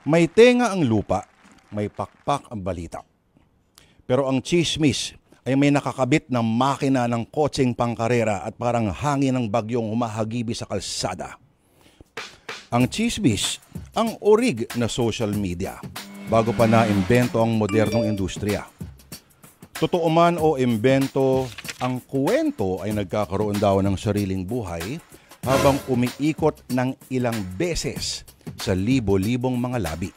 May tenga ang lupa, may pakpak ang balita. Pero ang chismis ay may nakakabit na makina ng kotseng pangkarera at parang hangin ng bagyong humahagibi sa kalsada. Ang chismis, ang orig na social media, bago pa na-imbento ang modernong industriya. Totoo man o imbento, ang kwento ay nagkakaroon daw ng sariling buhay habang umiikot ng ilang beses sa libo-libong mga labi.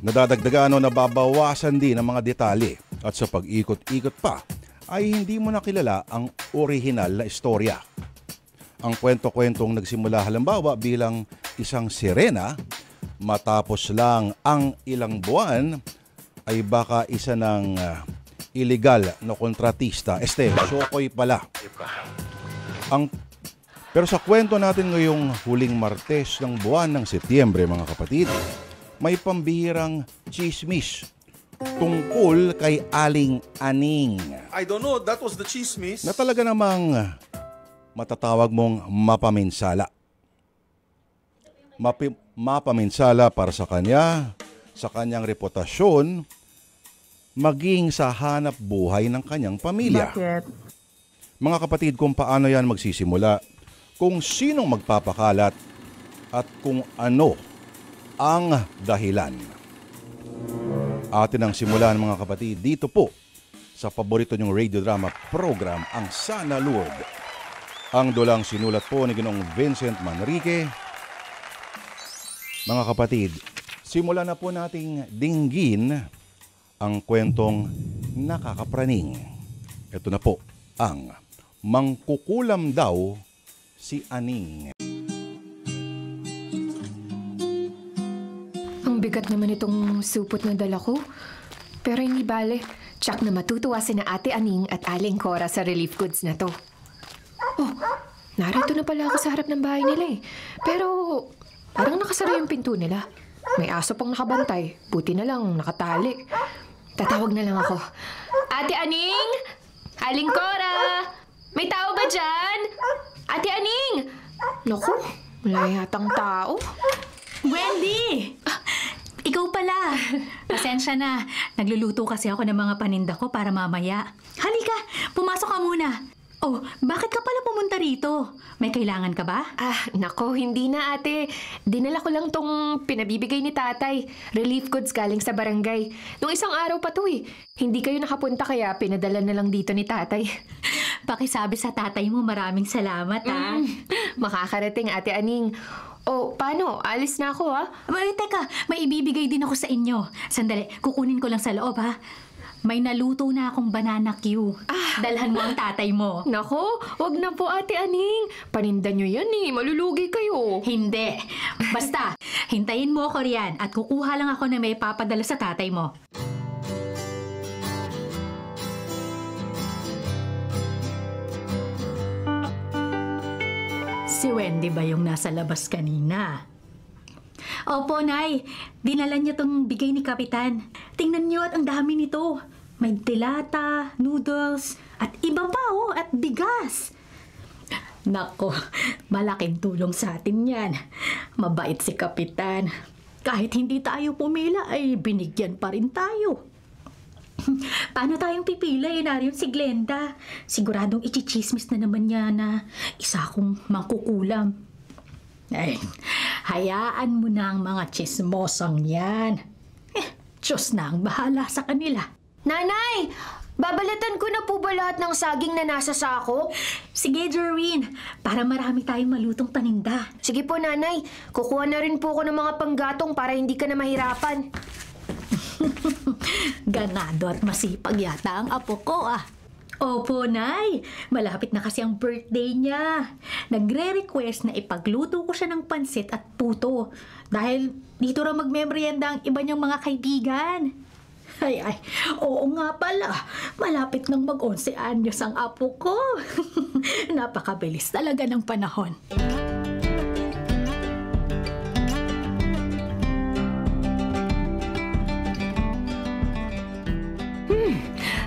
Nadadagdagan o nababawasan din ang mga detalye at sa pag-ikot-ikot pa ay hindi mo nakilala ang orihinal na istorya. Ang kwento-kwentong nagsimula halimbawa bilang isang sirena, matapos lang ang ilang buwan ay baka isa ng illegal na kontratista. Sokoy pala. Pero sa kwento natin ngayong huling Martes ng buwan ng Setyembre, mga kapatid, may pambihirang chismis tungkol kay Aling Aning. I don't know, that was the chismis. Na talaga namang matatawag mong mapaminsala. Mapaminsala para sa kanya, sa kanyang reputasyon, maging sa hanap buhay ng kanyang pamilya. Bakit? Mga kapatid, kung paano yan magsisimula, kung sinong magpapakalat at kung ano ang dahilan. Atin ang simulan, mga kapatid, dito po sa paborito niyong radio drama program, ang Sana Lord. Ang dulang sinulat po ni Ginoong Vincent Manrique. Mga kapatid, simulan na po nating dinggin ang kwentong nakakapraning. Ito na po ang Mangkukulam Daw si Aning. Ang bigat naman itong supot na dala ko. Pero hindi bale. Tsak na matutuwa sina Ate Aning at Aling Cora sa relief goods na to. Oh, narito na pala ako sa harap ng bahay nila eh. Pero parang nakasara yung pinto nila. May aso pang nakabantay. Buti na lang nakatali. Tatawag na lang ako. Ate Aning! Aling Cora! May tao ba dyan? Ate Aning! Naku, wala yatang tao. Wendy! Ikaw pala. Pasensya na. Nagluluto kasi ako ng mga paninda ko para mamaya. Halika, pumasok ka muna. Oh, bakit ka pala pumunta rito? May kailangan ka ba? Nako, hindi na ate. Dinala ko lang tong pinabibigay ni tatay. Relief goods galing sa barangay. Nung isang araw pa to eh. Hindi kayo nakapunta kaya pinadala na lang dito ni tatay. Pakisabi sa tatay mo maraming salamat ha. Makakarating Ate Aning. Oh, paano? Alis na ako ha? Teka, may ibibigay din ako sa inyo. Sandali, kukunin ko lang sa loob ha. May naluto na akong banana Q. Dalhan mo ang tatay mo. Nako, wag na po Ate Aning. Paninda nyo yan eh. Malulugi kayo. Hindi. Basta, hintayin mo ako riyan at kukuha lang ako na may papadala sa tatay mo. Si Wendy ba yung nasa labas kanina? Opo, Nay. Dinala niyo tong bigay ni Kapitan. Tingnan niyo at ang dami nito. May dilata, noodles, at iba pa at bigas. Nako, malaking tulong sa atin yan. Mabait si Kapitan. Kahit hindi tayo pumila ay binigyan pa rin tayo. Paano tayong pipila nariyan si Glenda? Siguradong ichichismis na naman niya na isa akong mangkukulam. Ay, hayaan mo na ang mga chismosang yan. Diyos na ang bahala sa kanila. Nanay! Babalatan ko na po ba lahat ng saging na nasa sako? Sige, Jerwin. Para marami tayong malutong paninda. Sige po, Nanay. Kukuha na rin po ako ng mga panggatong para hindi ka na mahirapan. Ganado at masipag yata ang apo ko Opo, Nay. Malapit na kasi ang birthday niya. Nagre-request na ipagluto ko siya ng pansit at puto. Dahil dito raw magmemorienda ang iba niyang mga kaibigan. Ay, oo nga pala. Malapit nang mag-11 anyos ang apo ko. Napakabilis talaga ng panahon.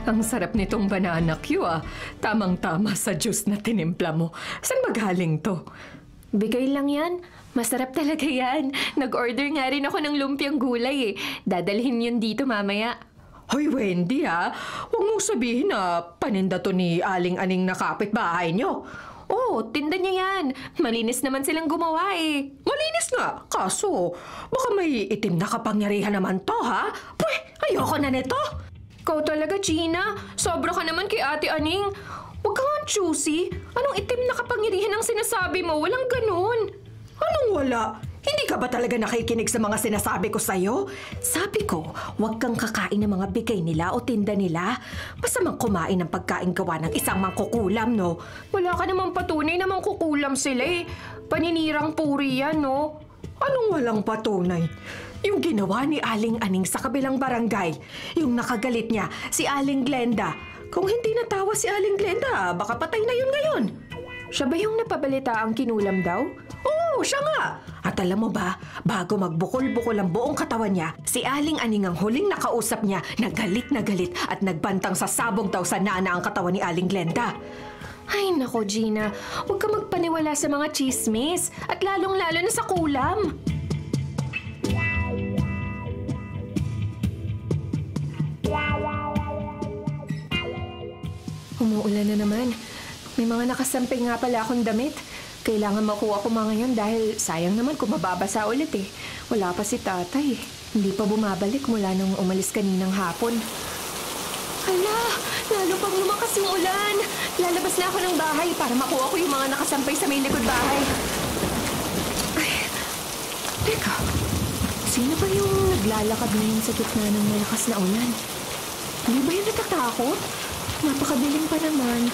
Ang sarap nitong banana Q Tamang-tama sa juice na tinimpla mo. Saan magaling to? Bigay lang yan. Masarap talaga yan. Nag-order nga rin ako ng lumpiang gulay eh. Dadalhin yun dito mamaya. Hoy, Wendy huwag mong sabihin na paninda to ni Aling Aning na kapitbahay nyo. Oh, tinda niya yan. Malinis naman silang gumawa eh. Malinis nga, kaso baka may itim na kapangyarihan naman to, ha? Pweh, ayoko na nito. Ikaw talaga, Gina. Sobra ka naman kay Ate Aning. Huwag ka nga choosy. Anong itim na kapangyarihan ang sinasabi mo? Walang ganun. Anong wala? Hindi ka ba talaga nakikinig sa mga sinasabi ko sa'yo? Sabi ko, huwag kang kakain ng mga bigay nila o tinda nila. Masamang kumain ng pagkain gawa ng isang mangkukulam, no? Wala ka namang patunay namang kukulam sila eh. Paninirang puri yan, no? Anong walang patunay? Yung ginawa ni Aling Aning sa kabilang barangay. Yung nakagalit niya, si Aling Glenda. Kung hindi natawa si Aling Glenda, baka patay na yun ngayon. Siya ba yung napabalita ang kinulam daw? Oo, siya nga. At alam mo ba, bago magbukol-bukol ang buong katawan niya, si Aling Aning ang huling nakausap niya na galit at nagbantang sa sabog daw sa nana ang katawan ni Aling Glenda. Ay nako, Gina. Huwag ka magpaniwala sa mga chismis. At lalong-lalo na sa kulam. Umuulan na naman. May mga nakasampay nga pala akong damit. Kailangan makuha ko mga ngayon dahil sayang naman kung mababasa ulit eh. Wala pa si tatay. Hindi pa bumabalik mula nung umalis kaninang hapon. Hala, lalo pang lumakas yung ulan. Lalabas na ako ng bahay para makuha ko yung mga nakasampay sa may likod bahay. Ay, teka. Sino ba yung naglalakad ngayon sa gitna ng malakas na ulan? Hindi ba yung natatakot? Napakadilim pa naman.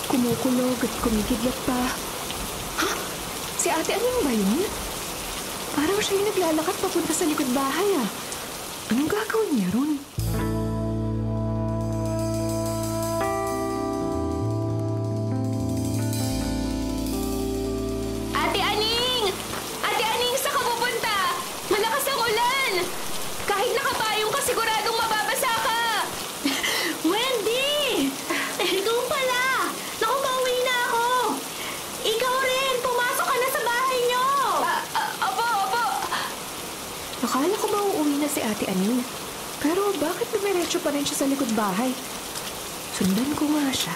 Kumukulog at kumikidlat pa. Ha? Si Ate Aning ba yun? Parang siya yung naglalakad papunta sa likod bahay ah. Anong gagawin niya ron? Ate Aning! Ate Aning, saan ka pupunta? Malakas ang ulan! Kahit nakapayong ka, siguradong mababasa ka! Wendy! Ikaw pala! Naku, pauwi na ako! Ikaw rin! Pumasok ka na sa bahay niyo! Opo! Akala ko ba uuwi na si Ate Aning? Pero bakit dumiretso pa rin siya sa likod bahay? Sundan ko nga siya.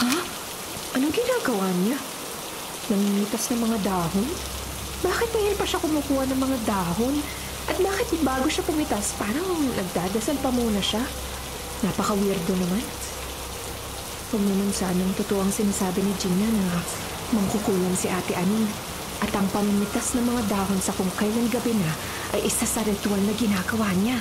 Ha? Anong ginagawa niya? Nangingitas ng mga dahon? Bakit ngayon pa siya kumukuha ng mga dahon? At bakit bago siya pumitas, parang nagdadasal pa muna siya? Napaka-weirdo naman. Huwag naman sanang totoo ang sinasabi ni Gina na mangkukulam si Ate Aning. At ang pamimitas ng mga dahon sa kung kailan gabi na ay isa sa ritual na ginagawa niya.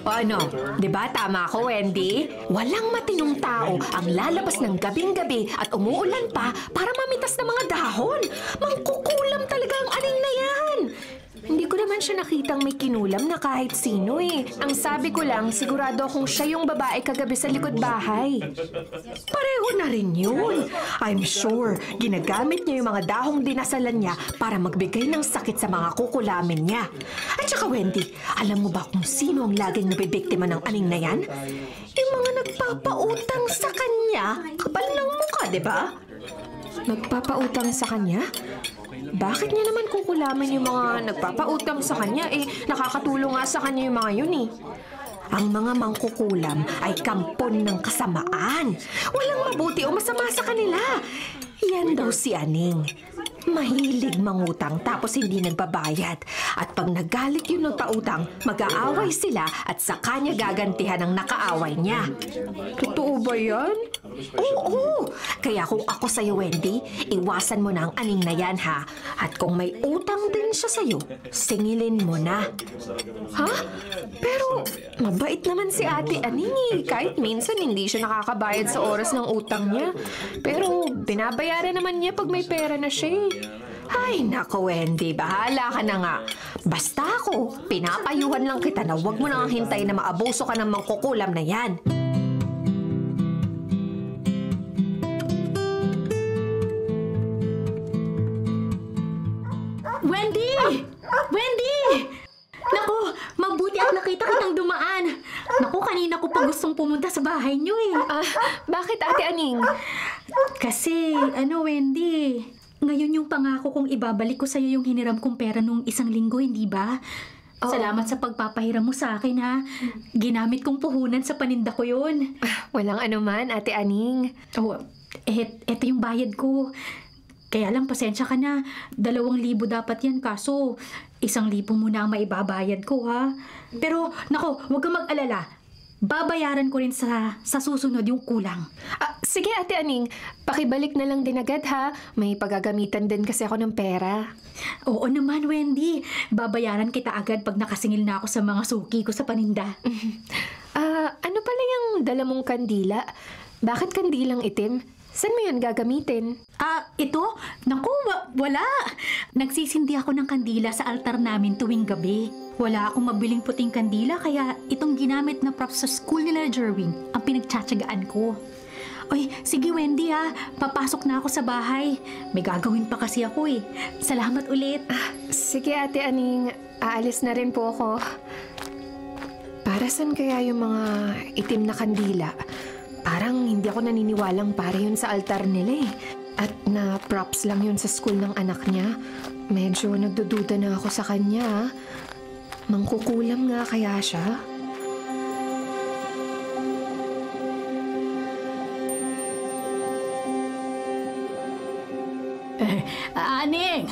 O ano, di ba tama ako, Wendy? Walang matinong tao ang lalabas ng gabing-gabi at umuulan pa para mamitas ng mga dahon. Mangkukulam talaga ang aning na yan. Hindi ko naman siya nakitang may kinulam na kahit sino eh. Ang sabi ko lang, sigurado akong siya yung babae kagabi sa likod bahay. Pareho na rin yun. I'm sure, ginagamit niya yung mga dahong dinasalan niya para magbigay ng sakit sa mga kukulamin niya. At saka Wendy, alam mo ba kung sino ang laging nabibiktima ng aning na yan? Yung mga nagpapautang sa kanya. Kapal ng mukha, di ba? Nagpapautang sa kanya? Bakit niya naman kukulamin yung mga nagpapautang sa kanya? Eh, nakakatulong nga sa kanya yung mga yun eh. Ang mga mangkukulam ay kampon ng kasamaan. Walang mabuti o masama sa kanila. Yan daw si Aning. Mahilig mangutang tapos hindi nagbabayad. At pag nagalit yung nagpautang, mag-aaway sila at sa kanya gagantihan ang nakaaway niya. Totoo ba yan? Oo! Kaya kung ako sa'yo, Wendy, iwasan mo na ang aning na yan, ha? At kung may utang din siya sa'yo, singilin mo na. Ha? Pero mabait naman si Ate Aning eh. Kahit minsan hindi siya nakakabayad sa oras ng utang niya. Pero binabayaran naman niya pag may pera na siya eh. Ay, nako Wendy, bahala ka na nga. Basta ako, pinapayuhan lang kita na huwag mo nang hintay na maabuso ka ng mangkukulam na yan. Wendy! Wendy! Naku, Naku, kanina ko pa gustong pumunta sa bahay niyo eh. Bakit, Ate Aning? Kasi, Wendy, ngayon yung pangako kong ibabalik ko sa'yo yung hiniram kong pera nung 1 linggo, hindi ba? Oo. Salamat sa pagpapahiram mo sa akin, ha? Ginamit kong puhunan sa paninda ko yun. Walang anuman, Ate Aning. Oh, eto yung bayad ko. Kaya lang, pasensya ka na. 2,000 dapat yan, kaso 1,000 muna ang maibabayad ko, ha? Pero, nako, huwag kang mag-alala. Babayaran ko rin sa susunod yung kulang. Sige, Ate Aning. Pakibalik na lang din agad, ha? May pagagamitan din kasi ako ng pera. Oo naman, Wendy. Babayaran kita agad pag nakasingil na ako sa mga suki ko sa paninda. Ano pala yung dala mong kandila? Bakit kandilang itim? Saan mo yun gagamitin? Ito? Naku, wala. Nagsisindi ako ng kandila sa altar namin tuwing gabi. Wala akong mabiling puting kandila, kaya itong ginamit na props sa school nila Jerwin ang pinagtsatsagaan ko. Oy, sige Wendy ha, papasok na ako sa bahay. May gagawin pa kasi ako eh. Salamat ulit. Sige, Ate Aning. Aalis na rin po ako. Para saan kaya yung mga itim na kandila? Parang hindi ako naniniwalang para yun sa altar nila eh. At na props lang yun sa school ng anak niya. Medyo nagdududa na ako sa kanya. Mangkukulam nga kaya siya? Aning,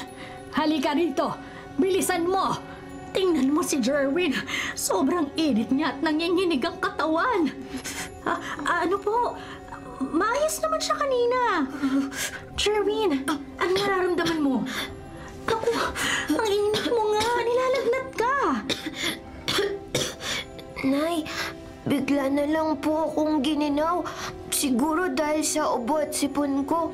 halika rito. Bilisan mo. Tingnan mo si Jerwin. Sobrang init niya at nanginginig ang katawan. Ano po? Maayos naman siya kanina. Jerwin, ano nararamdaman mo? Naku, ang init mo nga. Nilalagnat ka. Nay, bigla na lang po akong gininaw. Siguro dahil sa ubo at sipon ko.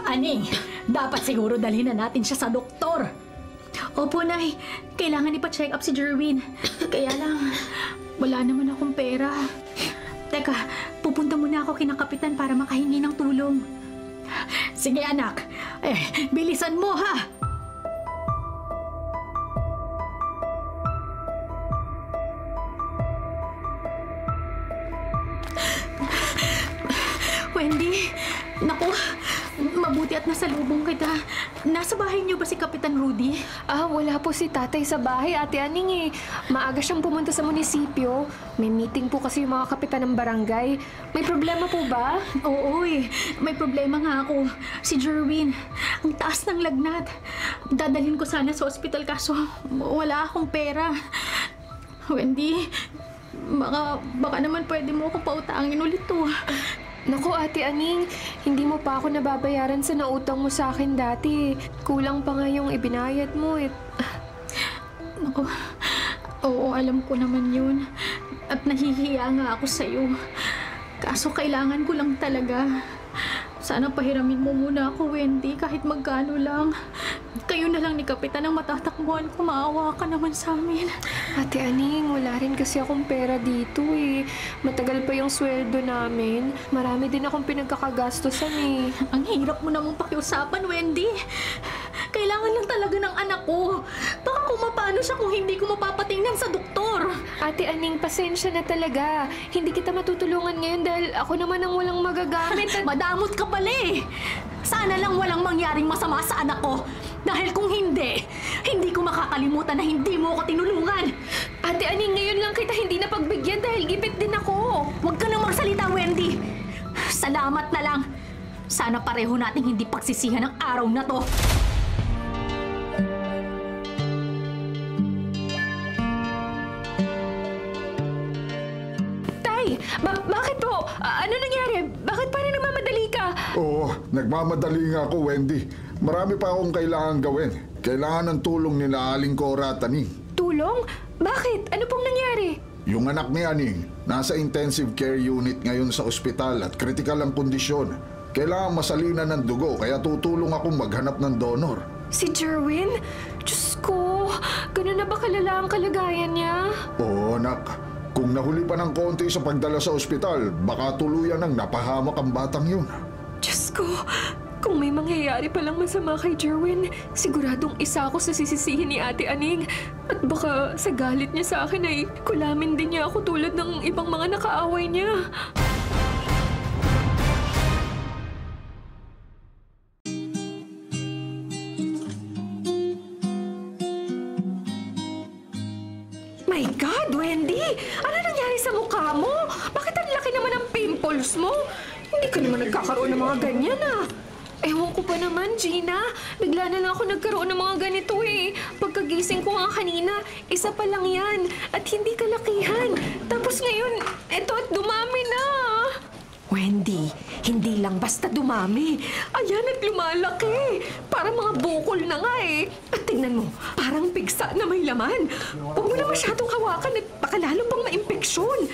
Aning, dapat siguro dalhin na natin siya sa doktor. Opo, Nay. Kailangan ipa-check up si Jerwin. Kaya lang, wala naman akong pera. Teka, pupunta muna ako kina Kapitan para makahingi ng tulong. Sige, anak. Bilisan mo, ha? Wendy, naku, mabuti at nasalubong kita. Nasa bahay niyo ba si Kapitan Rudy? Wala po si tatay sa bahay, Ate Aning eh. Maaga siyang pumunta sa munisipyo. May meeting po kasi yung mga kapitan ng barangay. May problema po ba? Oo may problema nga ako. Si Jerwin, ang taas ng lagnat. Dadalhin ko sana sa ospital kaso wala akong pera. Wendy, baka naman pwede mo ako pautangin ulit to. Naku, Ate Aning, hindi mo pa ako nababayaran sa nautang mo sa akin dati. Kulang pa nga yung ibinayad mo eh. Naku, oo, alam ko naman yun. At nahihiya nga ako sa'yo. Kaso kailangan ko lang talaga. Sana pahiramin mo muna ako, Wendy, kahit magkano lang. Kayo na lang ni Kapitan ang matatakbuhan ko. Maawa ka naman sa amin. Ate Aning, wala rin kasi akong pera dito eh. Matagal pa yung sweldo namin. Marami din akong pinagkakagastosan eh. Ang hirap mo namang pakiusapan, Wendy. Kailangan lang talaga ng anak ko. Baka kung mapano siya kung hindi ko mapapatingnan sa doktor. Ate Aning, pasensya na talaga. Hindi kita matutulungan ngayon dahil ako naman ang walang magagamit at... Madamot ka pala eh. Sana lang walang mangyaring masama sa anak ko. Dahil kung hindi ko makakalimutan na hindi mo ako tinulungan. Ate Aning, ngayon lang kita hindi na pagbigyan dahil gipit din ako. Huwag ka nang magsalita, Wendy. Salamat na lang. Sana pareho nating hindi pagsisihan ng araw na to. Bakit po? Ano nangyari? Bakit parang nagmamadali ka? Oo, nagmamadali nga ako, Wendy. Marami pa akong kailangan gawin. Kailangan ng tulong ni Aling Cora at Aning. Tulong? Bakit? Ano pong nangyari? Yung anak ni Aning, nasa intensive care unit ngayon sa ospital at kritikal ang kondisyon. Kailangan masalinan ng dugo, kaya tutulong akong maghanap ng donor. Si Jerwin? Diyos ko, ganun na ba kalala ang kalagayan niya? Oo, anak. Kung nahuli pa ng konti sa pagdala sa ospital, baka tuluyan ang napahamak ang batang yun. Diyos ko, Kung may mangyayari palang masama kay Jerwin, siguradong isa ako sa sisisihin ni Ate Aning. At baka sa galit niya sa akin ay kulamin din niya ako tulad ng ibang mga nakaaway niya. My God, Wendy! Ano nangyari sa mukha mo? Bakit ang laki naman ng pimples mo? Hindi ka naman nagkakaroon ng mga ganyan, ah. Ewan ko pa naman, Gina. Bigla na lang ako nagkaroon ng mga ganito eh. Pagkagising ko nga kanina, isa pa lang yan. At hindi kalakihan. Tapos ngayon, eto at dumami na. Wendy, hindi lang basta dumami. Ayan at lumalaki. Para mga bukol na nga eh. At tingnan mo, parang pigsa na may laman. Huwag mo na masyadong hawakan at baka lalo pang maimpeksyon.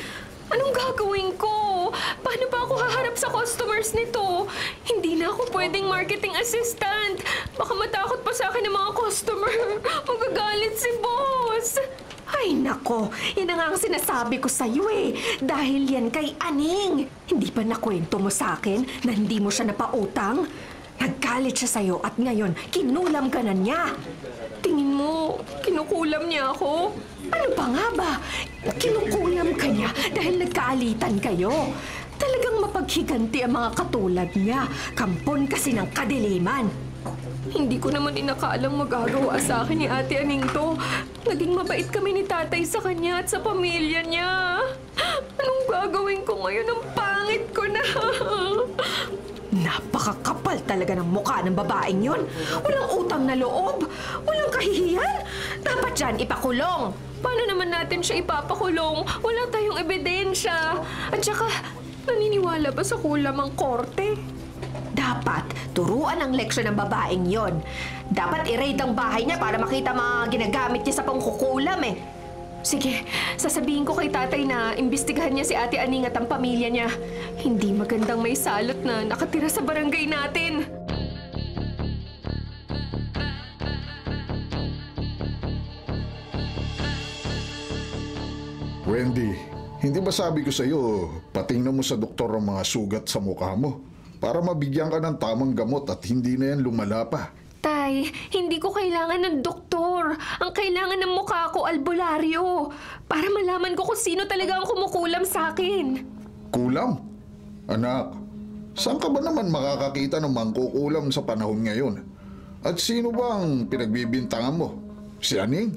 Anong gagawin ko? Paano pa ako haharap sa customers nito? Hindi na ako pwedeng marketing assistant. Baka matakot pa sa akin ng mga customer. Magagalit si boss. Ay nako, yan na nga ang sinasabi ko sa'yo eh. Dahil yan kay Aning. Hindi pa nakwento mo sa akin na hindi mo siya napautang? Naggalit siya sa'yo at ngayon kinulam ka na niya. Tingin mo, kinukulam niya ako? Ano pa nga ba? Kinukulam ka niya dahil nagkaalitan kayo. Talagang mapaghiganti ang mga katulad niya. Kampon kasi ng kadiliman. Hindi ko naman inakaalang magagawa sa akin ni Ate Aning to. Naging mabait kami ni Tatay sa kanya at sa pamilya niya. Anong gagawin ko ngayon? Ang pangit ko na. Napakakapal talaga ng mukha ng babaeng yon. Walang utang na loob. Walang kahihiyan. Dapat dyan ipakulong. Paano naman natin siya ipapakulong? Wala tayong ebidensya. At saka, naniniwala ba sa kulam ang korte? Dapat turuan ang leksyon ng babaeng yon. Dapat i-raid ang bahay niya para makita mga ginagamit niya sa pangkukulam eh. Sige, sasabihin ko kay Tatay na imbestigahan niya si Ate Aning at ang pamilya niya. Hindi magandang may salot na nakatira sa barangay natin. Wendy, hindi ba sabi ko sa'yo, patingnan mo sa doktor ang mga sugat sa mukha mo para mabigyan ka ng tamang gamot at hindi na yan lumala pa. Tay, hindi ko kailangan ng doktor. Ang kailangan ng mukha ko, albularyo. Para malaman ko kung sino talaga ang kumukulam sa akin. Kulam? Anak, saan ka ba naman makakakita ng mangkukulam sa panahon ngayon? At sino ba ang pinagbibintangan mo? Si Aning?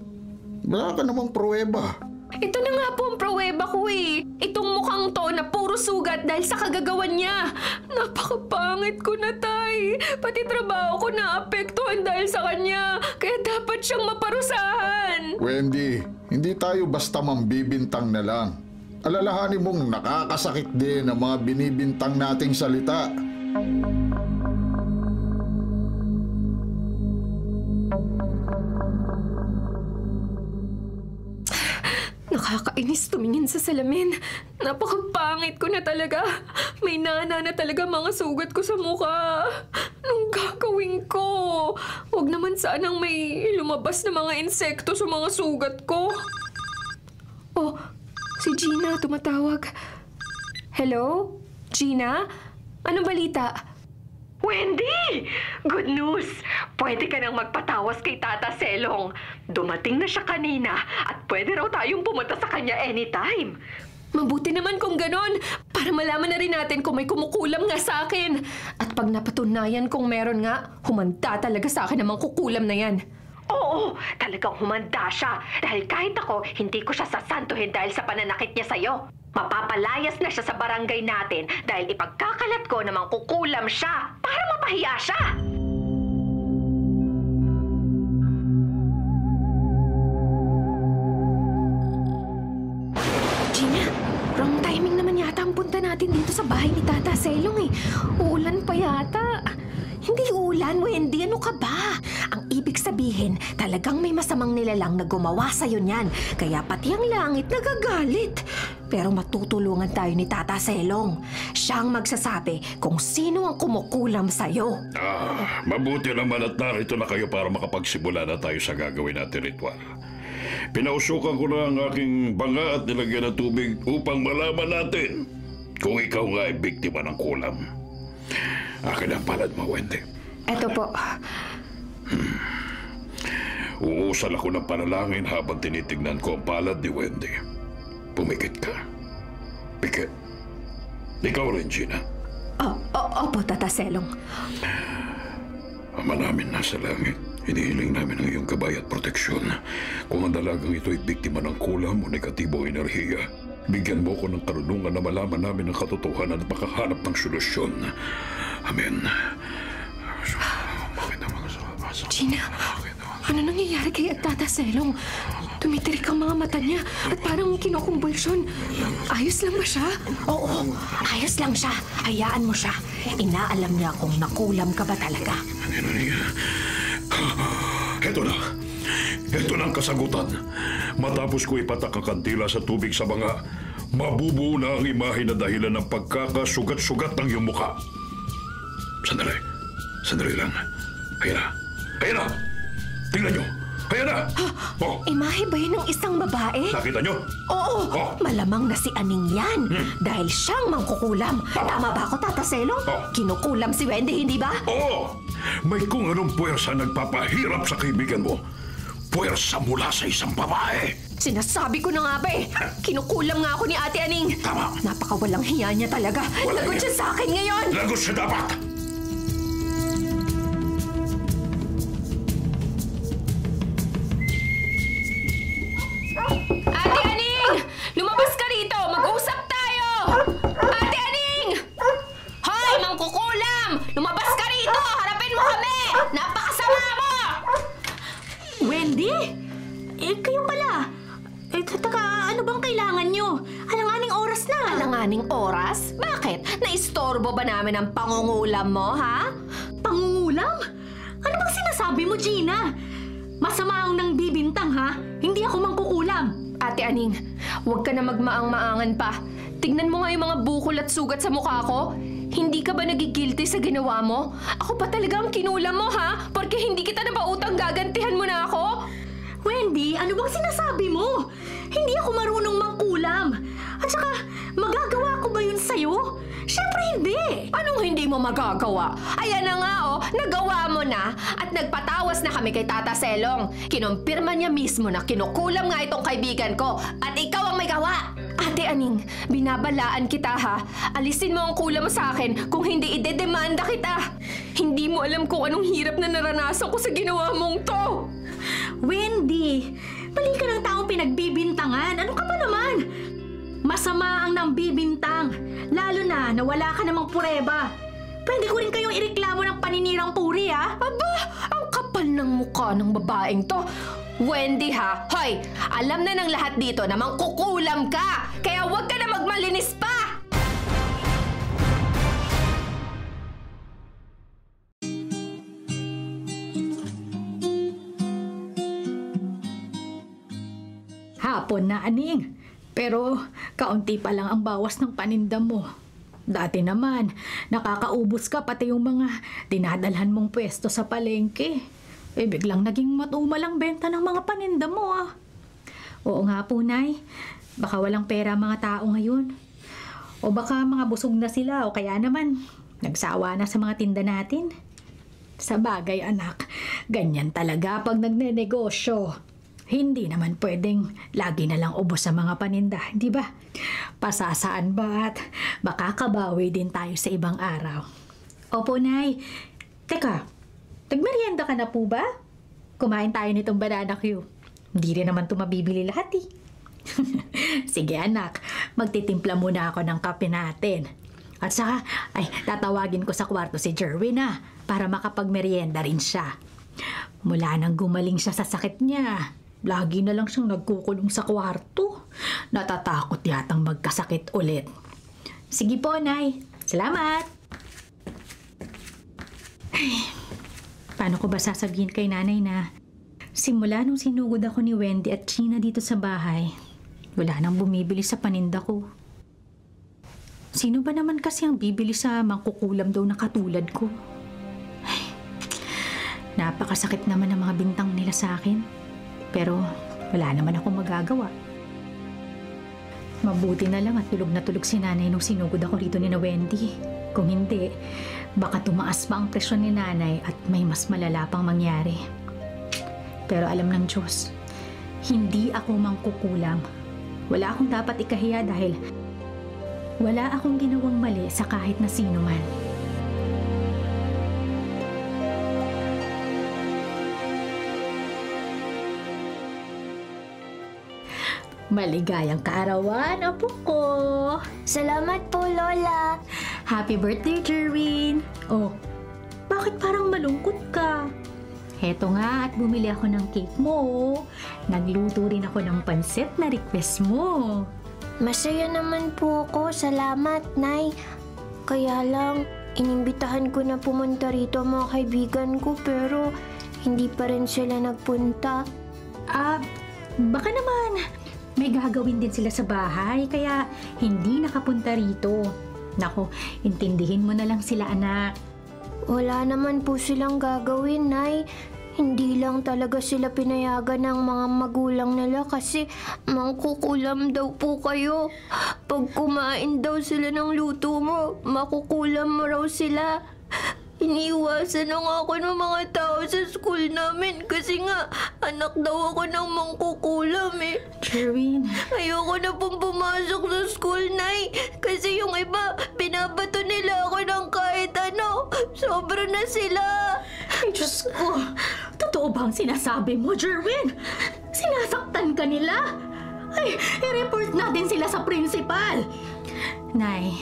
Wala ka namang pruweba. Ito na nga po ang pruweba ko eh. Itong mukhang to na puro sugat dahil sa kagagawan niya. Napakapangit ko na, Tay. Pati trabaho ko naapektuhan dahil sa kanya. Kaya dapat siyang maparusahan. Wendy, hindi tayo basta mambibintang na lang. Alalahanin mong nakakasakit din ang mga binibintang nating salita. Nakakainis tumingin sa salamin. Napakapangit ko na talaga. May nana na talaga mga sugat ko sa mukha. Anong gagawin ko? Huwag naman sanang may lumabas na mga insekto sa mga sugat ko. Oh, si Gina tumatawag. Hello? Gina? Anong balita? Wendy! Good news! Pwede ka nang magpatawas kay Tata Selong. Dumating na siya kanina at pwede raw tayong pumunta sa kanya anytime. Mabuti naman kung ganon, para malaman na rin natin kung may kumukulam nga sa akin. At pag napatunayan kung meron nga, humanda talaga sa akin namang kukulam na yan. Oo, talagang humanda siya. Dahil kahit ako, hindi ko siya sasantuhin dahil sa pananakit niya sa'yo. Mapapalayas na siya sa barangay natin dahil ipagkakalat ko namang kukulam siya para mapahiya siya. Gina, wrong timing naman yata ang punta natin dito sa bahay ni Tata Selong eh. Uulan pa yata. Hindi ulan, Wendy. Ano ka ba? Ang ibig sabihin, talagang may masamang nilalang na gumawa sa'yo niyan. Kaya pati ang langit nagagalit. Pero matutulungan tayo ni Tata Selong. Siyang magsasabi kung sino ang kumukulam sa'yo. Mabuti naman at narito na kayo para makapagsimula na tayo sa gagawin natin ritual. Pinausukan ko na ang aking banga at nilagyan ng tubig upang malaman natin kung ikaw nga ay biktima ng kulam. Akin ang palad mo, Wendy. Eto po. Uusal ako ng panalangin habang tinitignan ko ang palad ni Wendy. Pumikit ka. Pikit. Ikaw rin, Gina. Opo, Tata Selong. Ama namin nasa langit, hinihiling namin ang iyong gabay at proteksyon. Kung ang dalagang ito ay biktima ng kulam o negatibong enerhiya, bigyan mo ko ng karunungan na malaman namin ang katotohanan at makahanap ng solusyon. Amen. Gina, ano nangyayari kay Tata Selong? Tumitirik ang mga mata niya at parang kinukumbulsyon. Ayos lang ba siya? Oo, ayos lang siya. Hayaan mo siya. Inaalam niya kung nakulam ka ba talaga. Ito na. Ito na ang kasagutan. Matapos ko ipatak ang kandila sa tubig sa banga, mabubuo na ang imahe na dahilan ng pagkakasugat-sugat ng iyong mukha. Sandali. Sandali lang. Ayan na. Ayan na! Tingnan nyo! Ayan na! Oh. Imahe ba yun ng isang babae? Nakita nyo? Oo! Oh. Malamang na si Aning yan. Dahil siyang mangkukulam. Tama ba ako, Tata Selong? Oh. Kinukulam si Wendy, hindi ba? Oo! May kung anong puwersa nagpapahirap sa kaibigan mo. Puwersa mula sa isang babae. Sinasabi ko na nga ba eh. Kinukulam nga ako ni Ate Aning. Tama. Napakawalang hiya niya talaga. Lagot siya sa akin ngayon. Lagot siya dapat! Ate Aning! Lumabas ka rito! Mag-usap tayo! Ate Aning! Hoy, mangkukulam! Lumabas ka rito! Harapin mo kami! Napakasama mo! Wendy? Kayo pala. Taka, ano bang kailangan nyo? Alanganing oras na. Alanganing oras? Bakit? Naistorbo ba namin ang pangungulam mo, ha? Pangungulam? Ano bang sinasabi mo, Gina? Masama ang nang bibintang, ha? Hindi ako mangkukulam. Ate Aning, huwag ka na magmaang-maangan pa. Tignan mo nga yung mga bukol at sugat sa mukha ko. Hindi ka ba nagigilty sa ginawa mo? Ako pa talaga ang kinulam mo, ha? Porque hindi kita napautang, gagantihan mo na ako? Wendy, ano bang sinasabi mo? Hindi ako marunong mangkulam. At saka, magagawa ko ba yun sa'yo? Siyempre hindi. Anong hindi mo magagawa? Ayan na nga oh, nagawa mo na at nagpatawas na kami kay Tata Selong. Kinumpirma niya mismo na kinukulam nga itong kaibigan ko at ikaw ang may gawa. Ate Aning, binabalaan kita ha. Alisin mo ang kulam mo sa akin kung hindi idedemanda kita. Hindi mo alam kung anong hirap na naranasan ko sa ginawa mong to. Wendy, mali ka ng taong pinagbibintangan. Ano ka ba naman? Masama ang nambibintang. Lalo na wala ka namang pureba. Pwede ko rin kayong ireklamo ng paninirang puri, ha? Aba, ang kapal ng mukha ng babaeng to. Wendy ha, hoy, alam na ng lahat dito na mangkukulam ka. Kaya huwag ka na magmalinis pa. Hapon na, Aning. Pero kaunti pa lang ang bawas ng paninda mo. Dati naman, nakakaubos ka pati yung mga dinadalhan mong pwesto sa palengke. Biglang naging matumal ang benta ng mga paninda mo, ah. Oo nga po, Nay. Baka walang pera mga tao ngayon. O baka mga busog na sila o kaya naman nagsawa na sa mga tinda natin. Sa bagay, anak, ganyan talaga pag nagnenegosyo. Hindi naman pwedeng lagi na lang ubos sa mga paninda, di ba? Pasasaan ba at makakabawi din tayo sa ibang araw. Opo, Nay. Teka, nagmerienda ka na po ba? Kumain tayo nitong banana Q. Hindi rin naman ito mabibili lahat eh. Sige anak, magtitimpla muna ako ng kape natin. At saka, tatawagin ko sa kwarto si Jerwin para makapagmerienda rin siya. Mula nang gumaling siya sa sakit niya, lagi na lang siyang nagkukulong sa kwarto. Natatakot yatang magkasakit ulit. Sige po, Nay. Salamat! Paano ko ba sasabihin kay Nanay na simula nung sinugod ako ni Wendy at Gina dito sa bahay, wala nang bumibili sa paninda ko. Sino ba naman kasi ang bibili sa mangkukulam daw na katulad ko? Napakasakit naman ang mga bintang nila sa akin. Pero wala naman akong magagawa. Mabuti na lang at tulog na tulog si nanay nung sinugod ako rito ni na Wendy. Kung hindi, baka tumaas pa ang presyon ni nanay at may mas malala pang mangyari. Pero alam ng Diyos, hindi ako mangkukulam. Wala akong dapat ikahiya dahil wala akong ginawang mali sa kahit na sino man. Maligayang kaarawan, apo ko! Salamat po, Lola. Happy birthday, Jerwin! Oh, bakit parang malungkot ka? Heto nga at bumili ako ng cake mo. Nagluto rin ako ng pansit na request mo. Masaya naman po ako. Salamat, Nay. Kaya lang, inimbitahan ko na pumunta rito ang mga kaibigan ko pero hindi pa rin sila nagpunta. Baka naman may gagawin din sila sa bahay kaya hindi nakapunta rito. Nako, intindihin mo na lang sila, anak. Wala naman po silang gagawin, Nay. Hindi lang talaga sila pinayagan ng mga magulang nila kasi mangkukulam daw po kayo. Pag kumain daw sila ng luto mo, makukulam mo raw sila. Iniiwasan na nga ako ng mga tao sa school namin kasi nga anak daw ako ng mangkukulam eh. Jerwin. Ayoko na pong pumasok sa school, Nay. Kasi yung iba, binabato nila ako ng kahit ano. Sobra na sila. Ay, Diyos ko. Totoo ba ang sinasabi mo, Jerwin? Sinasaktan ka nila? Ay, i-report natin sila sa principal. Nay,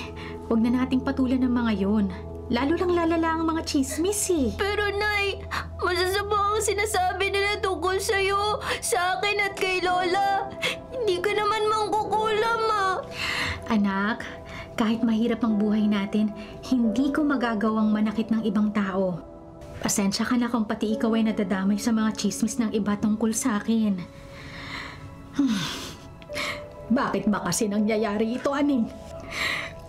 huwag na nating patulan ng mga yun. Lalo lang lalala ang mga chismis eh. Pero Nay, masasama ang sinasabi nila tungkol sa'yo, sa akin at kay Lola. Hindi ka naman mangkukulam ah. Anak, kahit mahirap ang buhay natin, hindi ko magagawang manakit ng ibang tao. Pasensya ka na kung pati ikaw ay nadadamay sa mga chismis ng iba tungkol sa akin. Bakit ba kasi nangyayari ito, Aning?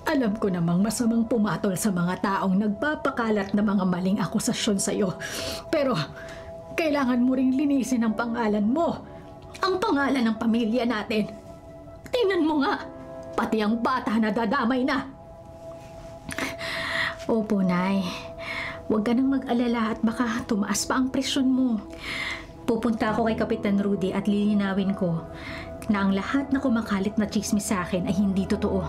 Alam ko namang masamang pumatol sa mga taong nagpapakalat ng mga maling akusasyon sa'yo. Pero kailangan mo ring linisin ang pangalan mo. Ang pangalan ng pamilya natin. Tingnan mo nga, pati ang bata nadadamay na. Opo, Nay. Huwag ka nang mag-alala at baka tumaas pa ang presyon mo. Pupunta ako kay Kapitan Rudy at lilinawin ko na ang lahat na kumakalit na chismis sa akin ay hindi totoo.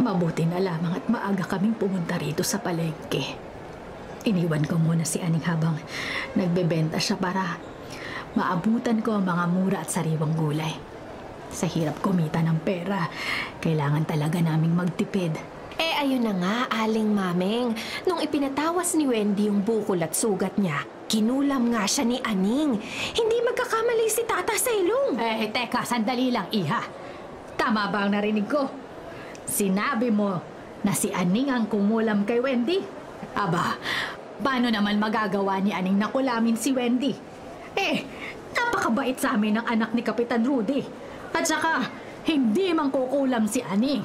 Mabuti na lamang at maaga kaming pumunta rito sa palengke. Iniwan ko muna si Aning habang nagbebenta siya para maabutan ko ang mga mura at sariwang gulay. Sa hirap kumita ng pera, kailangan talaga naming magtipid. Ayun na nga, Aling Mameng. Nung ipinatawas ni Wendy yung bukol at sugat niya, kinulam nga siya ni Aning. Hindi magkakamali si Tata Selong. Teka, sandali lang, Iha. Tama ba ang narinig ko? Sinabi mo na si Aning ang kumulam kay Wendy? Aba, paano naman magagawa ni Aning na kulamin si Wendy? Napakabait sa amin ng anak ni Kapitan Rudy. At saka, hindi man kukulam si Aning.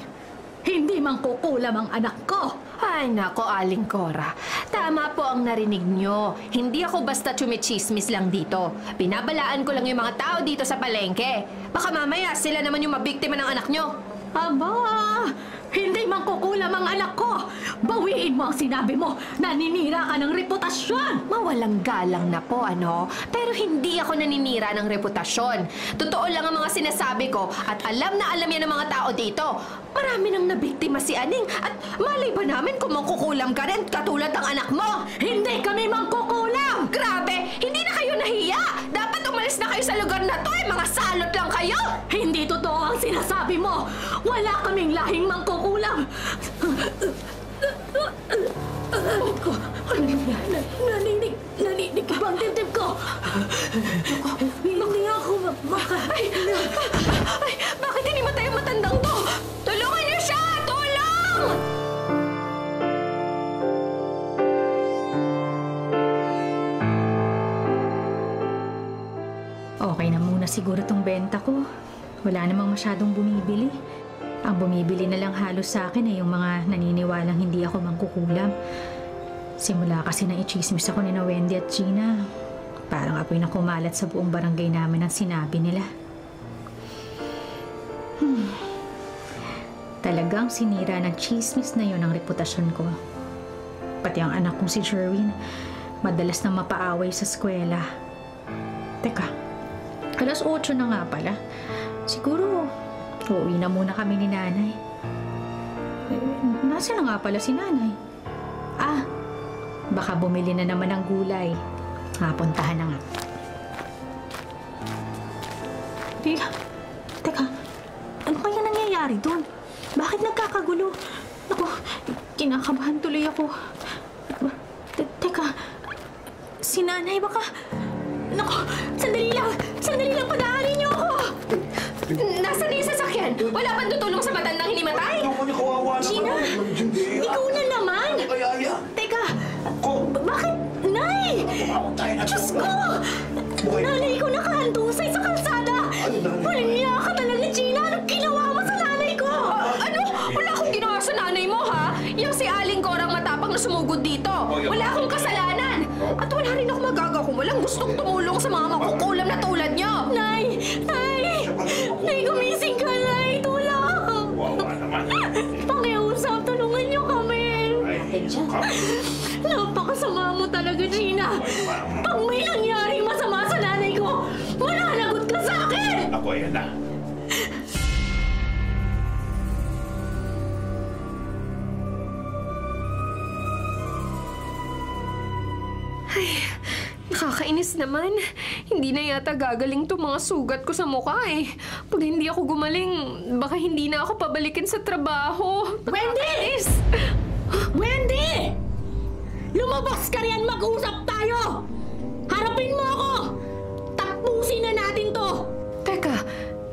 Hindi man kukulam ang anak ko. Ay nako, Aling Cora. Tama po ang narinig nyo. Hindi ako basta chumichismis lang dito. Binabalaan ko lang yung mga tao dito sa palengke. Baka mamaya sila naman yung mabiktima ng anak nyo. Aba, hindi man kukulam ang anak ko. Bawiin mo ang sinabi mo. Naninira ka ng reputasyon. Mawalang galang na po, ano? Pero hindi ako naninira ng reputasyon. Totoo lang ang mga sinasabi ko at alam na alam yan ng mga tao dito. Marami nang nabiktima si Aning at malay ba namin kung mangkukulam ka rin katulad ng anak mo? Hindi kami mangkukulam! Grabe! Hindi na kayo nahiya! Dapat umalis na kayo sa lugar na to, mga salot lang kayo! Hindi totoo ang sinasabi mo! Wala kaming lahing mangkukulam! Naninig ka bang dibdib ko? Hindi ako Ay, bakit hindi matay ang matandang to? Tulungan niyo siya! Tulong! Okay na muna siguro tong benta ko. Wala namang masyadong bumibili. Ang bumibili na lang halos sa akin ay yung mga naniniwalang hindi ako mangkukulam. Simula kasi na i-chismis ako ni na Wendy at Gina. Parang apoy na kumalat sa buong barangay namin ang sinabi nila. Talagang sinira ng chismis na yon ang reputasyon ko. Pati ang anak kong si Sherwin, madalas na mapaaway sa eskwela. Teka, 8:00 na nga pala. Siguro, uuwi na muna kami ni nanay. Nasaan na nga pala si nanay? Baka bumili na naman ng gulay. Puntahan na nga. Teka, ano kaya nangyayari doon? Bakit nagkakagulo? Naku, kinakabahan tuloy ako. Teka, si nanay baka... Naku, sandali lang, padaanin niyo ako! Nasaan na yung sasakyan? Wala bang tutulong sa matandang hinimatay? Gina, ikaw na naman! Teka, bakit? Nay! Diyos ko! Nanay ko nakahandusay sa kalsada! Walang niya ka talaga, Gina! Anong ginawa mo sa nanay ko? Ano? Wala akong ginawa sa nanay mo, ha? Yung si Aling Corang matapang na sumugod dito. Wala akong kasalanan. At wala rin ako magagawa kung walang gustong tumulong sa mga makukulam na tulad niyo. Nay! Gumising ka, Nay! Tulong! Pakiusap, tulungan niyo kami! Napakasama mo talaga, Gina! Pag may nangyaring masama sa nanay ko, mananagot ka sa akin! Ako yan na. Nakakainis naman. Hindi na yata gagaling to mga sugat ko sa mukha eh. Pag hindi ako gumaling, baka hindi na ako pabalikin sa trabaho. Wendy! Wendy! Lumabas ka riyan, mag-usap tayo! Harapin mo ako! Tapusin na natin to! Teka,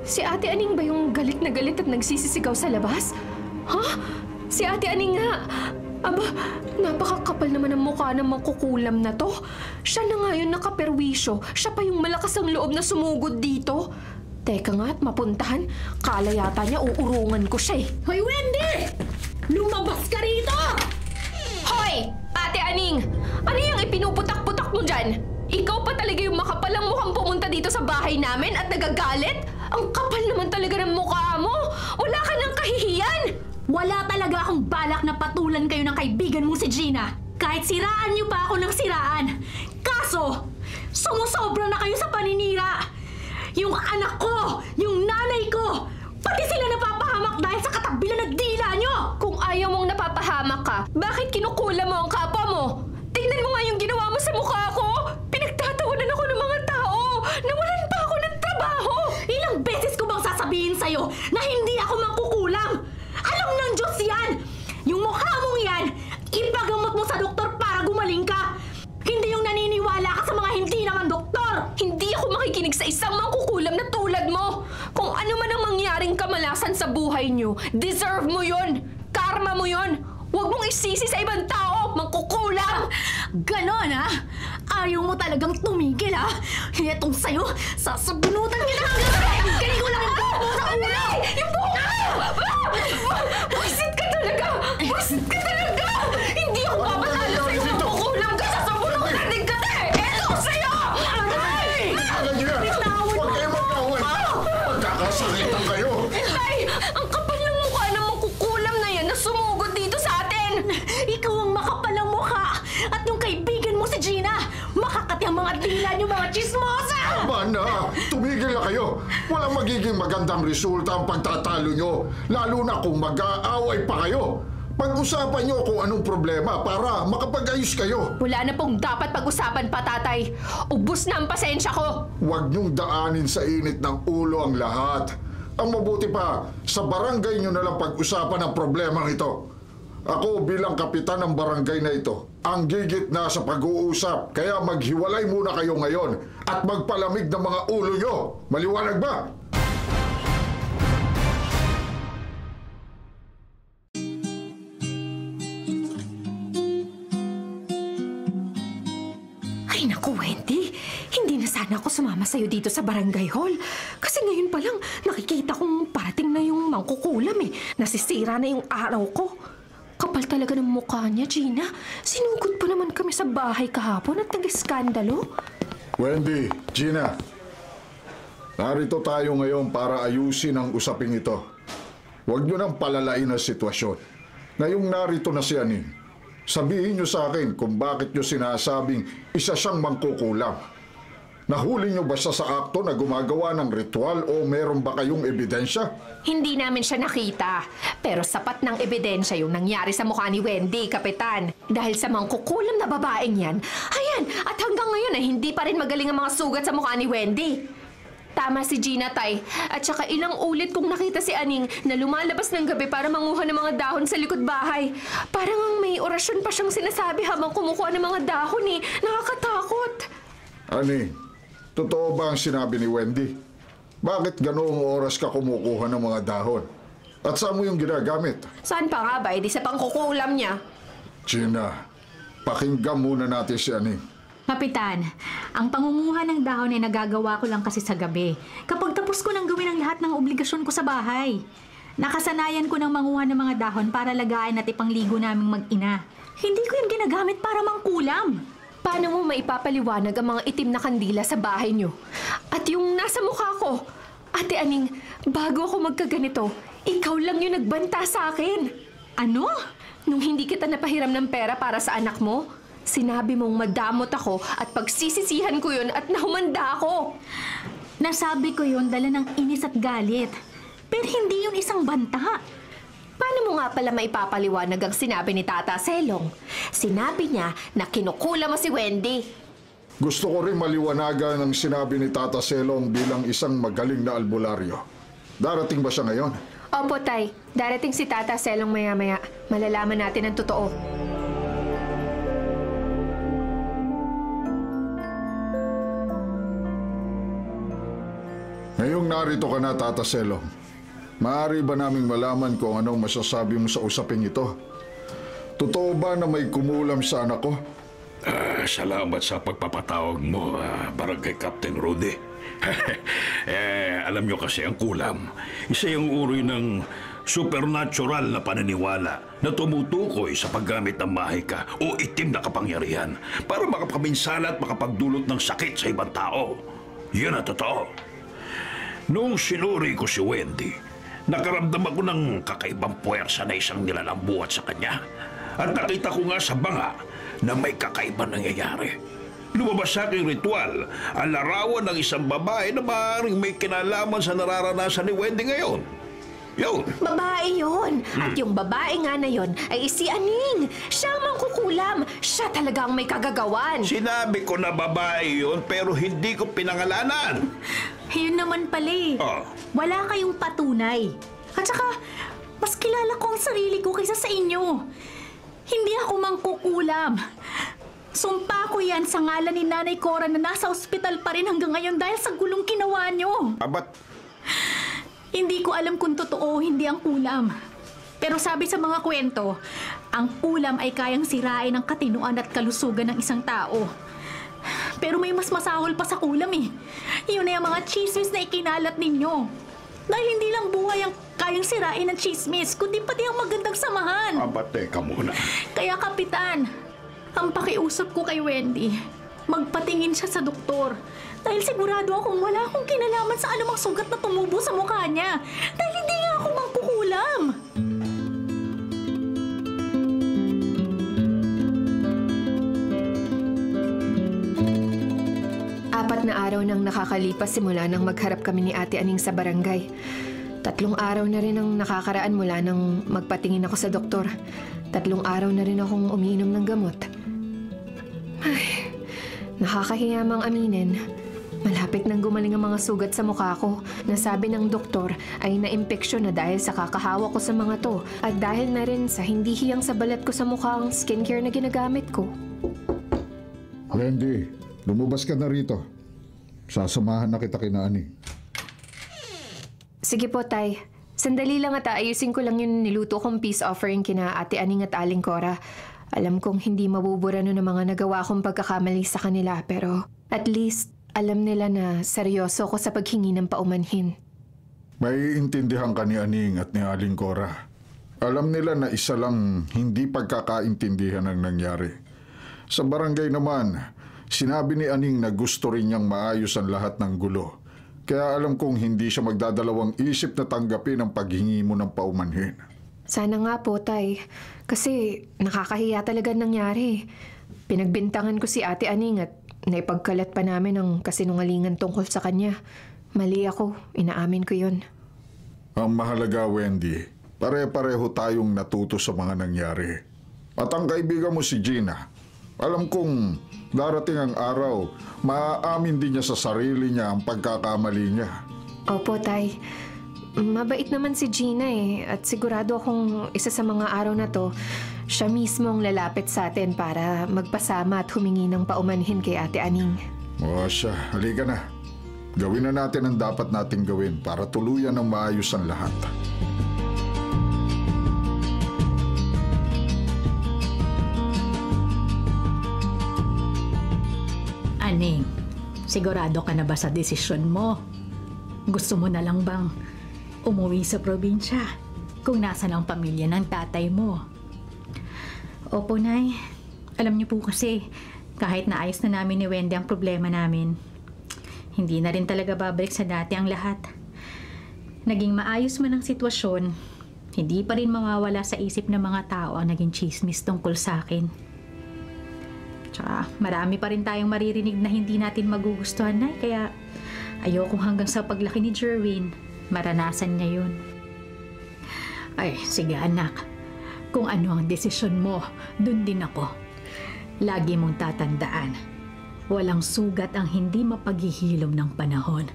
si Ate Aning ba yung galit na galit at nagsisisigaw sa labas? Ha? Si Ate Aning nga. Aba, napakakapal naman ang mukha ng mangkukulam na to. Siya na nga yun nakaperwisyo. Siya pa yung malakas ang loob na sumugod dito. Teka nga at mapuntahan. Kala yata niya uurungan ko siya eh. Hoy, Wendy! Lumabas ka rito! Hoy! Ate Aning! Ano yung ipinuputak-putak mo dyan? Ikaw pa talaga yung makapalang mukhang pumunta dito sa bahay namin at nagagalit? Ang kapal naman talaga ng mukha mo! Wala ka nang kahihiyan! Wala talaga akong balak na patulan kayo ng kaibigan mo si Gina. Kahit siraan niyo pa ako ng siraan. Kaso, sumusobra na kayo sa paninira. Yung anak ko, yung nanay ko, pati sila napapahamak dahil sa katabilan na dila niyo. Kung ayaw mong napapahamak ka, bakit kinukula mo ang kapwa mo? Tingnan mo nga yung ginawa mo sa mukha ko! Pinagtatawanan ako ng mga tao! Nawalan pa ako ng trabaho! Ilang beses ko bang sasabihin sa'yo na hindi ako mangkukulam? Alam ng Diyos yan! Yung mukha mong yan, ipagamot mo sa doktor para gumaling ka! Hindi yung naniniwala ka sa mga hindi naman doktor! Hindi ako makikinig sa isang mangkukulam na tulad mo! Kung ano man ang mangyaring kamalasan sa buhay niyo, deserve mo yon! Karma mo yon! Huwag mong isisi sa ibang tao! Mangkukulam! Ganon, ha? Ayaw mo talagang tumigil, ha? Itong sa'yo, sasabunutan kita! Tanggalin ko lang yung buhok mo sa ulo! Yung buhok mo! Buisit ka talaga! Buisit ka talaga! Hindi ako papatalo sa'yo! Mangkukulam ka! Sasabunutan din ka eh! Eto sa'yo! Aray! Agad niyo yan! Huwag kayo magkawin! Magkakasakitan kayo! Ay! Ang kapal ng mukha ng mangkukulam na yan na sumugod dito sa atin! Ikaw ang makapalang mukha! At yung kaibigan mo si Gina, makakati ang mga dila niyo, mga chismosa! Tama na! Tumigil na kayo! Walang magiging magandang resulta ang pagtatalo nyo, lalo na kung mag-aaway pa kayo. Pag-usapan nyo kung anong problema para makapag-ayos kayo. Wala na pong dapat pag-usapan pa, tatay. Ubus na ang pasensya ko. Huwag nyong daanin sa init ng ulo ang lahat. Ang mabuti pa, sa barangay nyo na lang pag-usapan ang problema ito. Ako bilang kapitan ng barangay na ito, ang gigit na sa pag-uusap. Kaya maghiwalay muna kayo ngayon at magpalamig ng mga ulo nyo. Maliwanag ba? Ay naku, Wendy. Hindi na sana ako sumama sa'yo dito sa barangay hall. Kasi ngayon pa lang, nakikita kong parating na yung mangkukulam eh. Nasisira na yung araw ko. kapal talaga ng mukha niya, Gina. Sinugod pa naman kami sa bahay kahapon at nag-iskandalo. Wendy, Gina, narito tayo ngayon para ayusin ang usaping ito. Huwag niyo nang palalain ang sitwasyon. Ngayong narito na si Aning, sabihin niyo sa akin kung bakit niyo sinasabing isa siyang mangkukulam. Nahuli niyo ba siya sa akto na gumagawa ng ritual o meron ba kayong ebidensya? Hindi namin siya nakita. Pero sapat ng ebidensya yung nangyari sa mukha ni Wendy, Kapitan. Dahil sa mangkukulam na babaeng yan, ayan, at hanggang ngayon ay hindi pa rin magaling ang mga sugat sa mukha ni Wendy. Tama si Gina, Tay. At saka ilang ulit kong nakita si Aning na lumalabas ng gabi para manguha ng mga dahon sa likod bahay. Parang ang may orasyon pa siyang sinasabi habang kumukuha ng mga dahon eh. Nakakatakot. Aning, totoo ba ang sinabi ni Wendy? Bakit ganoong oras ka kumukuha ng mga dahon? At saan mo yung ginagamit? Saan pa nga ba? Di sa pangkukulam niya. Gina, pakinggan muna natin si Aning. Kapitan, ang pangunguha ng dahon ay nagagawa ko lang kasi sa gabi. Kapag tapos ko nang gawin ang lahat ng obligasyon ko sa bahay. Nakasanayan ko ng manguha ng mga dahon para lagain at ipangligo naming mag-ina. Hindi ko yung ginagamit para mangkulam. Paano mo maipapaliwanag ang mga itim na kandila sa bahay niyo? At yung nasa mukha ko? Ate Aning, bago ako magkaganito, ikaw lang yung nagbanta sa akin. Ano? Nung hindi kita napahiram ng pera para sa anak mo, sinabi mong madamot ako at pagsisisihan ko yun at nahumanda ako. Nasabi ko yun dala ng inis at galit. Pero hindi yun isang banta. Paano mo nga pala maipapaliwanag ang sinabi ni Tata Selong? Sinabi niya na kinukula mo si Wendy. Gusto ko rin maliwanagan ang sinabi ni Tata Selong bilang isang magaling na albularyo. Darating ba siya ngayon? Opo, Tay. Darating si Tata Selong maya-maya. Malalaman natin ang totoo. Ngayong narito ka na, Tata Selong, maaari ba naming malaman kung anong masasabi mo sa usaping ito? Totoo ba na may kumulam sa anak ko? Salamat sa pagpapatawag mo, Barangay Captain Rudy. Alam nyo kasi ang kulam, isa yung uri ng supernatural na paniniwala na tumutukoy sa paggamit ng mahika o itim na kapangyarihan para makapaminsala at makapagdulot ng sakit sa ibang tao. Yun ang totoo. Noong sinuri ko si Wendy, nakaramdam ako ng kakaibang puwersa na isang nilalambuhat sa kanya. At nakita ko nga sa banga na may kakaibang nangyayari. Lumabas sa aking ritual ang larawan ng isang babae na maaaring may kinalaman sa nararanasan ni Wendy ngayon. Yun. Babae yun. At yung babae nga na yun ay si Aning. Siya ang mangkukulam. Siya talaga ang may kagagawan. Sinabi ko na babae yun pero hindi ko pinangalanan. Yun naman pala eh. Wala kayong patunay. At saka, mas kilala ko ang sarili ko kaysa sa inyo. Hindi ako mangkukulam. Sumpa ko yan sa ngalan ni Nanay Cora na nasa ospital pa rin hanggang ngayon dahil sa gulong ginawa nyo. Abat. Hindi ko alam kung totoo o hindi ang kulam. Pero sabi sa mga kwento, ang kulam ay kayang sirain ang katinuan at kalusugan ng isang tao. Pero may mas masahol pa sa kulam eh. Yun ay ang mga chismis na ikinalat ninyo. Dahil hindi lang buhay ang kayang sirain ng chismis, kundi pati ang magandang samahan. Abat, teka muna. Kaya Kapitan, ang pakiusap ko kay Wendy, magpatingin siya sa doktor. Dahil sigurado akong wala akong kinalaman sa anumang sugat na tumubo sa mukha niya. Dahil hindi nga ako mangkukulam. Apat na araw nang nakakalipas simula nang magharap kami ni Ate Aning sa barangay. 3 araw na rin ang nakakaraan mula nang magpatingin ako sa doktor. 3 araw na rin akong umiinom ng gamot. Ay, nakakahiya mang aminin. Malapit nang gumaling ang mga sugat sa mukha ko na sabi ng doktor ay na-impeksyon na dahil sa kakahawa ko sa mga to at dahil na rin sa hindi hiyang sa balat ko sa mukha ang skincare na ginagamit ko. Wendy, lumabas ka na rito. Sasamahan na kita kina Aning. Sige po, Tay. Sandali lang at ayusin ko lang yung niluto kong peace offering kina Ate Aning at Aling Cora. Alam kong hindi mabubura nun ang mga nagawa kong pagkakamali sa kanila pero at least alam nila na seryoso ko sa paghingi ng paumanhin. May intindihan ka ni Aning at ni Aling Cora. Alam nila na isa lang hindi pagkakaintindihan ang nangyari. Sa barangay naman, sinabi ni Aning na gusto rin niyang maayos ang lahat ng gulo. Kaya alam kong hindi siya magdadalawang isip na tanggapin ang paghingi mo ng paumanhin. Sana nga po, Tay. Kasi nakakahiya talaga nangyari. Pinagbintangan ko si Ate Aning at naipagkalat pa namin ang kasinungalingan tungkol sa kanya. Mali ako. Inaamin ko yun. Ang mahalaga, Wendy, pare-pareho tayong natuto sa mga nangyari. At ang kaibigan mo si Gina, alam kong darating ang araw, maaamin din niya sa sarili niya ang pagkakamali niya. Opo, Tay. Mabait naman si Gina at sigurado akong isa sa mga araw na to, siya mismo ang lalapit sa atin para magpasama at humingi ng paumanhin kay Ate Aning. O siya, halika na. Gawin na natin ang dapat nating gawin para tuluyan ng maayos ang lahat. Aning, sigurado ka na ba sa desisyon mo? Gusto mo na lang bang umuwi sa probinsya kung nasa ang pamilya ng tatay mo? Opo, Nay. Alam niyo po kasi, kahit naayos na namin ni Wendy ang problema namin, hindi na rin talaga babalik sa dati ang lahat. Naging maayos man ang sitwasyon, hindi pa rin mawawala sa isip ng mga tao ang naging chismis tungkol sa akin. Tsaka marami pa rin tayong maririnig na hindi natin magugustuhan, Nay, kaya ayokong hanggang sa paglaki ni Jerwin, maranasan niya yun. Ay, sige anak. Kung ano ang desisyon mo, dun din ako. Lagi mong tatandaan, walang sugat ang hindi mapaghihilom ng panahon.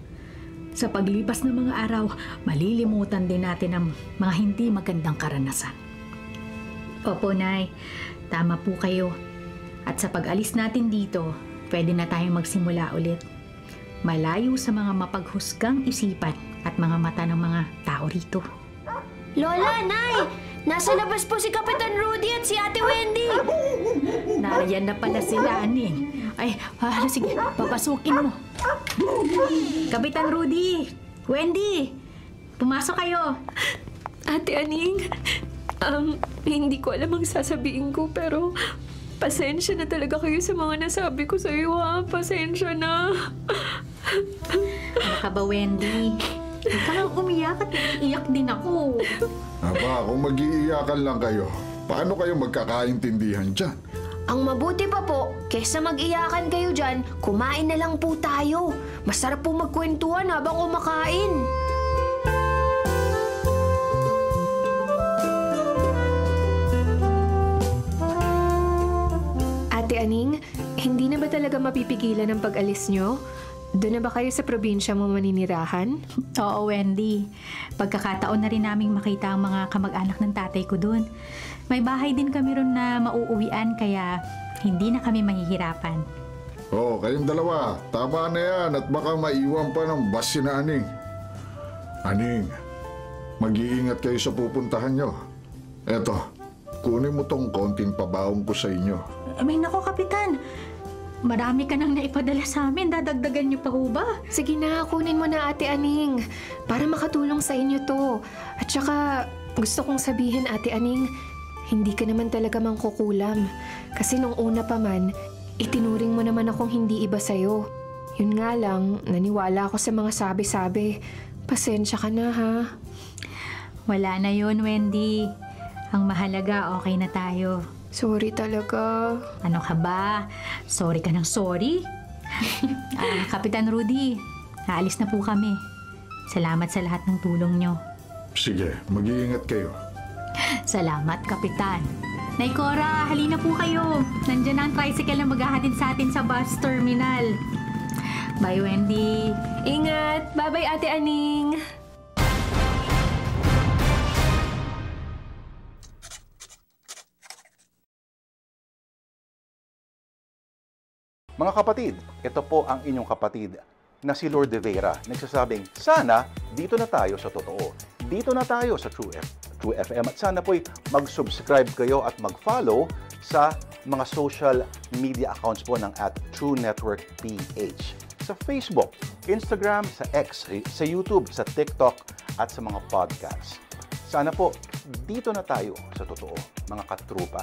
Sa paglipas ng mga araw, malilimutan din natin ang mga hindi magandang karanasan. Opo, Nay. Tama po kayo. At sa pag-alis natin dito, pwede na tayong magsimula ulit. Malayo sa mga mapaghusgang isipan at mga mata ng mga tao rito. Lola, Nay! Nasa labas po si Kapitan Rudy at si Ate Wendy! Nariyan na pala sila, Aning. Ay, sige, papasukin mo. Kapitan Rudy! Wendy! Pumasok kayo! Ate Aning, hindi ko alam ang sasabihin ko pero pasensya na talaga kayo sa mga nasabi ko sa iyo, ha? Pasensya na. Ano ka ba, Wendy? Huwag ka lang umiyak at iiyak din ako. Aba, kung mag-iiyakan lang kayo, paano kayo magkakaintindihan dyan? Ang mabuti pa po, kesa mag-iyakan kayo dyan, kumain na lang po tayo. Masarap po magkwentuhan habang kumakain. Ate Aning, hindi na ba talaga mapipigilan ang pag-alis nyo? Doon na ba kayo sa probinsya mo maninirahan? Oo, Wendy. Pagkakataon na rin naming makita ang mga kamag-anak ng tatay ko doon. May bahay din kami ron na mauuwian kaya hindi na kami mahihirapan. Oo, kayong dalawa. Tama na yan at baka maiwan pa ng bus si na Aning. Aning, mag-iingat kayo sa pupuntahan nyo. Eto, kunin mo tong konting pabaong ko sa inyo. May nako, Kapitan. Marami ka nang naipadala sa amin. Dadagdagan niyo pa ho ba? Sige na, kunin mo na Ate Aning para makatulong sa inyo to. At saka gusto kong sabihin, Ate Aning, hindi ka naman talaga mangkukulam. Kasi nung una pa man, itinuring mo naman akong hindi iba sa'yo. Yun nga lang, naniwala ako sa mga sabi-sabi. Pasensya ka na, ha? Wala na yun, Wendy. Ang mahalaga, okay na tayo. Sorry talaga. Ano ka ba? Sorry ka ng sorry? Kapitan Rudy, aalis na po kami. Salamat sa lahat ng tulong nyo. Sige, mag-iingat kayo. Salamat, Kapitan. Nay Cora, halina po kayo. Nandiyan na ang tricycle na maghahatid sa atin sa bus terminal. Bye, Wendy. Ingat! Bye-bye, Ate Aning! Mga kapatid, ito po ang inyong kapatid na si Lord De Vera. Nagsasabing, sana dito na tayo sa totoo. Dito na tayo sa True FM. At sana po'y mag-subscribe kayo at mag-follow sa mga social media accounts po ng @TrueNetworkPH. Sa Facebook, Instagram, sa X, sa YouTube, sa TikTok, at sa mga podcasts. Sana po dito na tayo sa totoo, mga katrupa.